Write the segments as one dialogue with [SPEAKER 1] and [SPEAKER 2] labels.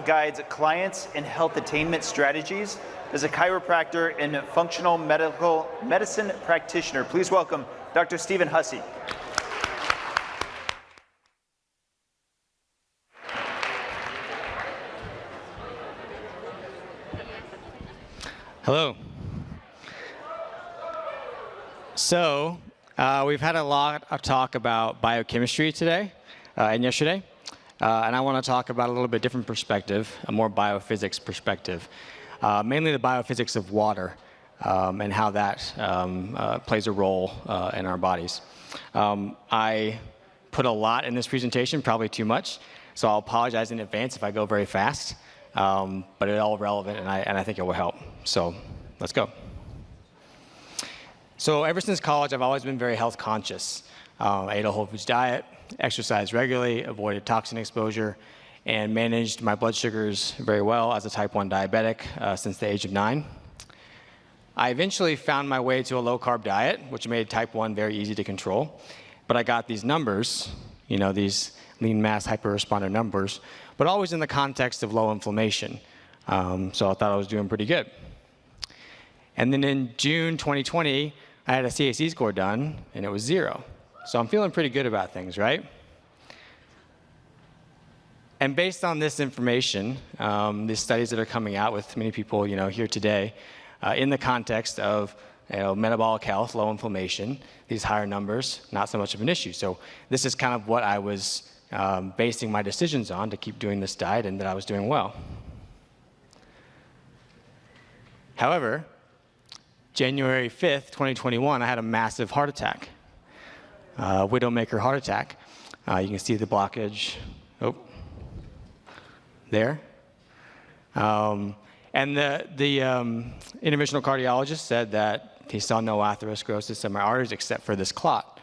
[SPEAKER 1] Guides clients in health attainment strategies as a chiropractor and functional medical medicine practitioner. Please welcome Dr. Stephen Hussey.
[SPEAKER 2] Hello. So we've had a lot of talk about biochemistry today and yesterday. And I want to talk about a little bit different perspective, a more biophysics perspective, mainly the biophysics of water and how that plays a role in our bodies. I put a lot in this presentation, probably too much, so I'll apologize in advance if I go very fast, but it's all relevant and I think it will help. So let's go. So ever since college, I've always been very health conscious. I ate a whole foods diet, exercised regularly, avoided toxin exposure, and managed my blood sugars very well as a type 1 diabetic since the age of 9. I eventually found my way to a low-carb diet, which made type 1 very easy to control. But I got these numbers, these lean mass hyperresponder numbers, but always in the context of low inflammation. So I thought I was doing pretty good. And then in June 2020, I had a CAC score done, and it was 0. So I'm feeling pretty good about things, right? And based on this information, these studies that are coming out with many people, here today, in the context of metabolic health, low inflammation, these higher numbers, not so much of an issue. So this is kind of what I was basing my decisions on to keep doing this diet, and that I was doing well. However, January 5th, 2021, I had a massive heart attack. Widowmaker heart attack. You can see the blockage there. And the interventional cardiologist said that he saw no atherosclerosis in my arteries except for this clot.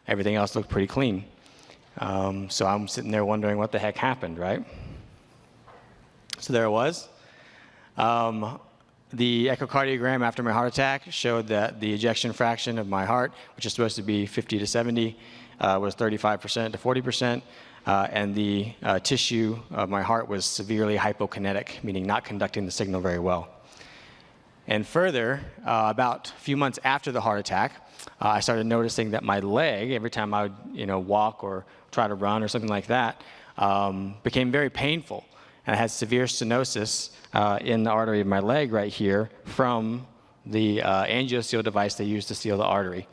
[SPEAKER 2] Everything else looked pretty clean. So I'm sitting there wondering what the heck happened, right? So there it was. The echocardiogram after my heart attack showed that the ejection fraction of my heart, which is supposed to be 50 to 70, was 35% to 40%, and the tissue of my heart was severely hypokinetic, meaning not conducting the signal very well. And further, about a few months after the heart attack, I started noticing that my leg, every time I would walk or try to run or something like that, became very painful. And I had severe stenosis in the artery of my leg right here from the angioseal device they used to seal the artery.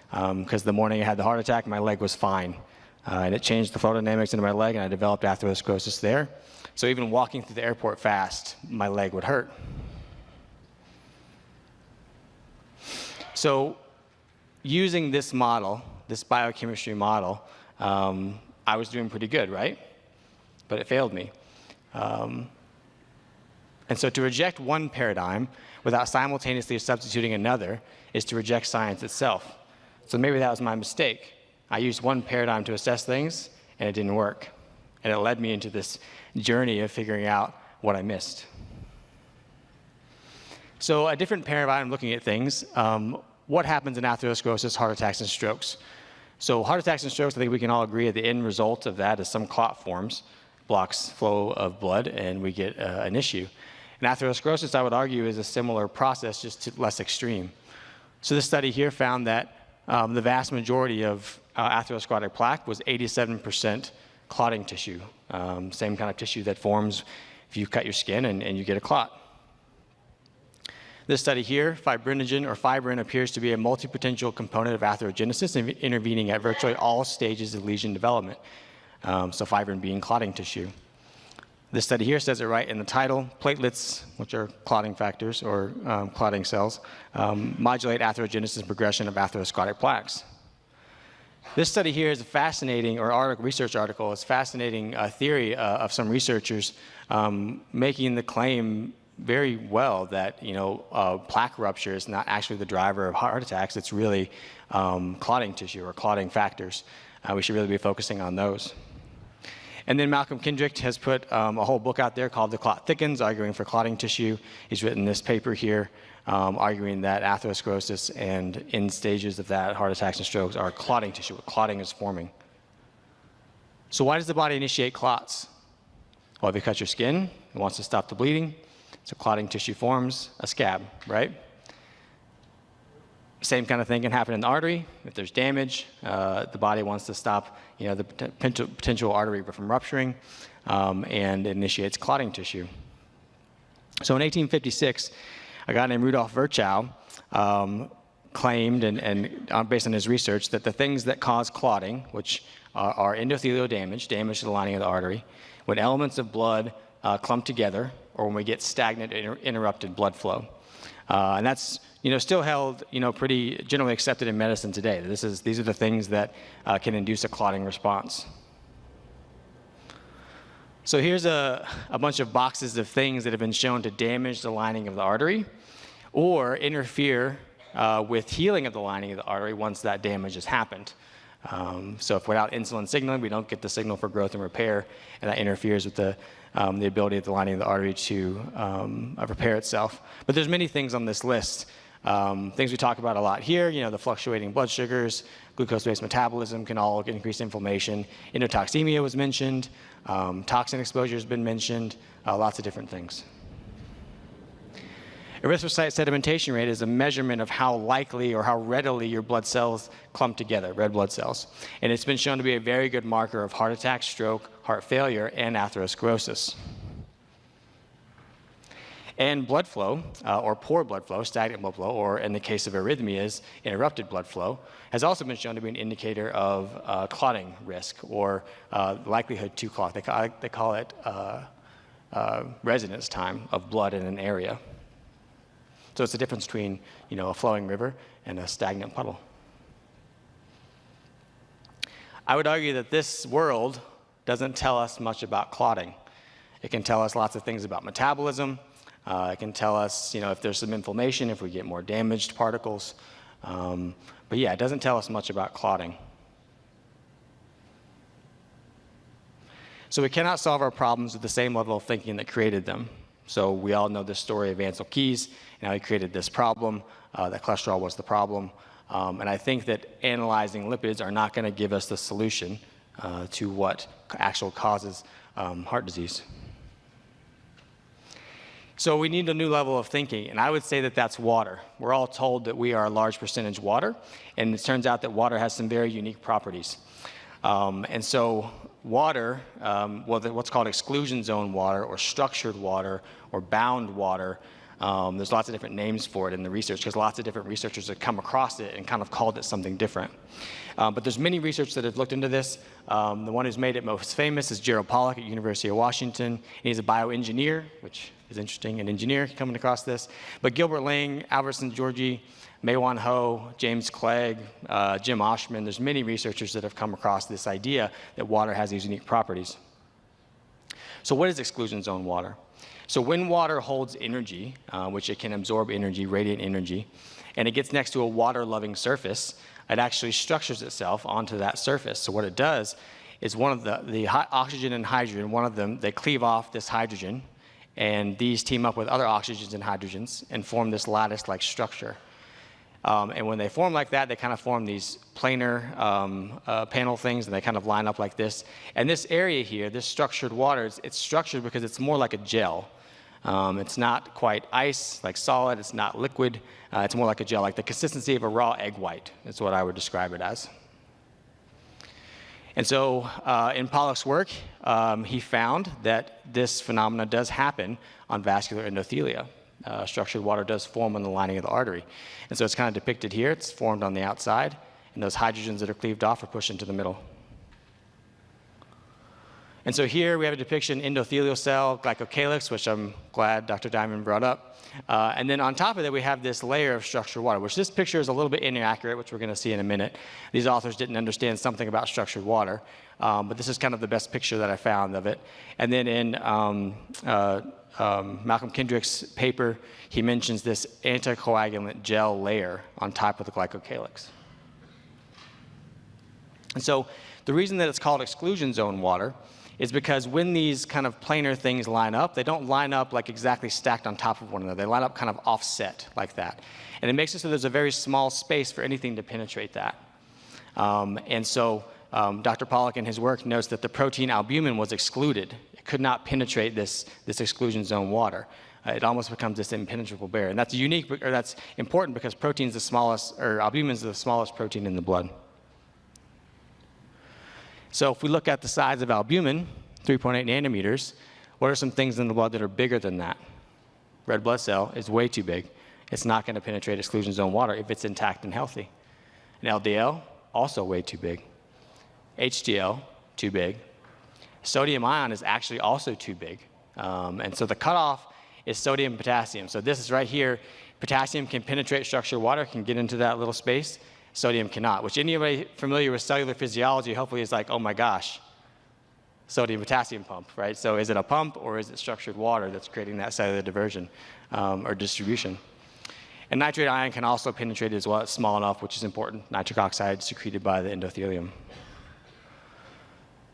[SPEAKER 2] Because the morning I had the heart attack, my leg was fine. And it changed the flow dynamics into my leg, and I developed atherosclerosis there. So even walking through the airport fast, my leg would hurt. So using this model, this biochemistry model, I was doing pretty good, right? But it failed me. And so to reject one paradigm without simultaneously substituting another is to reject science itself. So maybe that was my mistake. I used one paradigm to assess things, and it didn't work. And it led me into this journey of figuring out what I missed. So a different paradigm looking at things, what happens in atherosclerosis, heart attacks, and strokes? So heart attacks and strokes, I think we can all agree that the end result of that is some clot forms, blocks flow of blood, and we get an issue. And atherosclerosis, I would argue, is a similar process, just less extreme. So this study here found that the vast majority of atherosclerotic plaque was 87% clotting tissue, same kind of tissue that forms if you cut your skin and you get a clot. This study here, fibrinogen or fibrin appears to be a multipotential component of atherogenesis, intervening at virtually all stages of lesion development. So fibrin being clotting tissue. This study here says it right in the title. Platelets, which are clotting factors or clotting cells, modulate atherogenesis and progression of atherosclerotic plaques. This study here is a fascinating, research article, it's a fascinating theory of some researchers making the claim very well that plaque rupture is not actually the driver of heart attacks, it's really clotting tissue or clotting factors. We should really be focusing on those. And then Malcolm Kendrick has put a whole book out there called The Clot Thickens, arguing for clotting tissue. He's written this paper here arguing that atherosclerosis and end stages of that, heart attacks and strokes, are clotting tissue. Clotting is forming. So why does the body initiate clots? Well, if you cut your skin, it wants to stop the bleeding, so clotting tissue forms a scab, right? Same kind of thing can happen in the artery. If there's damage, the body wants to stop, the potential artery from rupturing, and it initiates clotting tissue. So in 1856, a guy named Rudolf Virchow claimed, and based on his research, that the things that cause clotting, which are endothelial damage to the lining of the artery, when elements of blood clump together, or when we get stagnant or interrupted blood flow. And that's still held pretty generally accepted in medicine today. These are the things that can induce a clotting response. So here's a bunch of boxes of things that have been shown to damage the lining of the artery or interfere with healing of the lining of the artery once that damage has happened. So if without insulin signaling, we don't get the signal for growth and repair, and that interferes with the ability of the lining of the artery to repair itself. But there's many things on this list. Things we talk about a lot here, the fluctuating blood sugars, glucose-based metabolism can all increase inflammation. Endotoxemia was mentioned. Toxin exposure has been mentioned. Lots of different things. Erythrocyte sedimentation rate is a measurement of how likely or how readily your blood cells clump together, red blood cells. And it's been shown to be a very good marker of heart attack, stroke, heart failure, and atherosclerosis. And blood flow, or poor blood flow, stagnant blood flow, or in the case of arrhythmias, interrupted blood flow, has also been shown to be an indicator of clotting risk or likelihood to clot. They call it residence time of blood in an area. So it's the difference between, a flowing river and a stagnant puddle. I would argue that this world doesn't tell us much about clotting. It can tell us lots of things about metabolism. It can tell us, if there's some inflammation, if we get more damaged particles. But yeah, it doesn't tell us much about clotting. So we cannot solve our problems with the same level of thinking that created them. So we all know the story of Ancel Keys and how he created this problem, that cholesterol was the problem. And I think that analyzing lipids are not going to give us the solution to what actually causes heart disease. So we need a new level of thinking, and I would say that that's water. We're all told that we are a large percentage water, and it turns out that water has some very unique properties. And so water, what's called exclusion zone water or structured water or bound water, there's lots of different names for it in the research because lots of different researchers have come across it and kind of called it something different. But there's many research that have looked into this. The one who's made it most famous is Gerald Pollack at University of Washington. And he's a bioengineer, which is interesting, an engineer coming across this. But Gilbert Lang, Albertson Georgi, Maywan Ho, James Clegg, Jim Oshman, there's many researchers that have come across this idea that water has these unique properties. So what is exclusion zone water? So when water holds energy, which it can absorb energy, radiant energy, and it gets next to a water-loving surface, it actually structures itself onto that surface. So what it does is one of the oxygen and hydrogen, one of them, they cleave off this hydrogen, and these team up with other oxygens and hydrogens and form this lattice-like structure. And when they form like that, they kind of form these planar panel things, and they kind of line up like this. And this area here, this structured water, it's structured because it's more like a gel. It's not quite ice, like solid. It's not liquid. It's more like a gel, like the consistency of a raw egg white is what I would describe it as. And so in Pollack's work, he found that this phenomena does happen on vascular endothelia. Structured water does form on the lining of the artery. And so it's kind of depicted here. It's formed on the outside, and those hydrogens that are cleaved off are pushed into the middle. And so here we have a depiction endothelial cell, glycocalyx, which I'm glad Dr. Diamond brought up. And then on top of that, we have this layer of structured water, which this picture is a little bit inaccurate, which we're going to see in a minute. These authors didn't understand something about structured water, but this is kind of the best picture that I found of it. And then in Malcolm Kendrick's paper, he mentions this anticoagulant gel layer on top of the glycocalyx. And so the reason that it's called exclusion zone water is because when these kind of planar things line up, they don't line up like exactly stacked on top of one another. They line up kind of offset like that. And it makes it so there's a very small space for anything to penetrate that. And so Dr. Pollack in his work notes that the protein albumin was excluded. It could not penetrate this exclusion zone water. It almost becomes this impenetrable barrier. And that's unique, or that's important because protein is the smallest, or albumin is the smallest protein in the blood. So if we look at the size of albumin, 3.8 nanometers, what are some things in the blood that are bigger than that? Red blood cell is way too big. It's not going to penetrate exclusion zone water if it's intact and healthy. And LDL, also way too big. HDL, too big. Sodium ion is actually also too big. And so the cutoff is sodium and potassium. So this is right here. Potassium can penetrate structured water, can get into that little space. Sodium cannot, which anybody familiar with cellular physiology hopefully is like, oh my gosh, sodium-potassium pump, right? So is it a pump or is it structured water that's creating that cellular diversion or distribution? And nitrate ion can also penetrate as well. It's small enough, which is important. Nitric oxide secreted by the endothelium.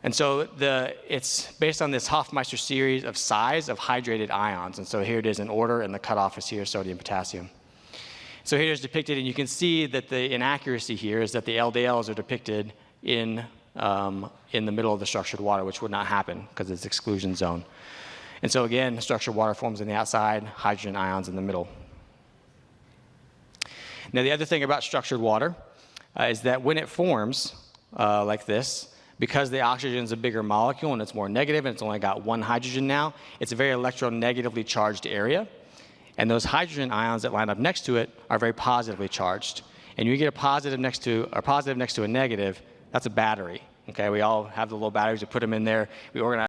[SPEAKER 2] And so it's based on this Hofmeister series of size of hydrated ions. And so here it is in order, and the cutoff is here, sodium, potassium. So here it is depicted, and you can see that the inaccuracy here is that the LDLs are depicted in the middle of the structured water, which would not happen because it's exclusion zone. And so again, structured water forms on the outside, hydrogen ions in the middle. Now the other thing about structured water is that when it forms like this, because the oxygen is a bigger molecule and it's more negative and it's only got one hydrogen now, it's a very electronegatively charged area. And those hydrogen ions that line up next to it are very positively charged. And you get a positive next to a negative, that's a battery. Okay, we all have the little batteries, we put them in there, we organize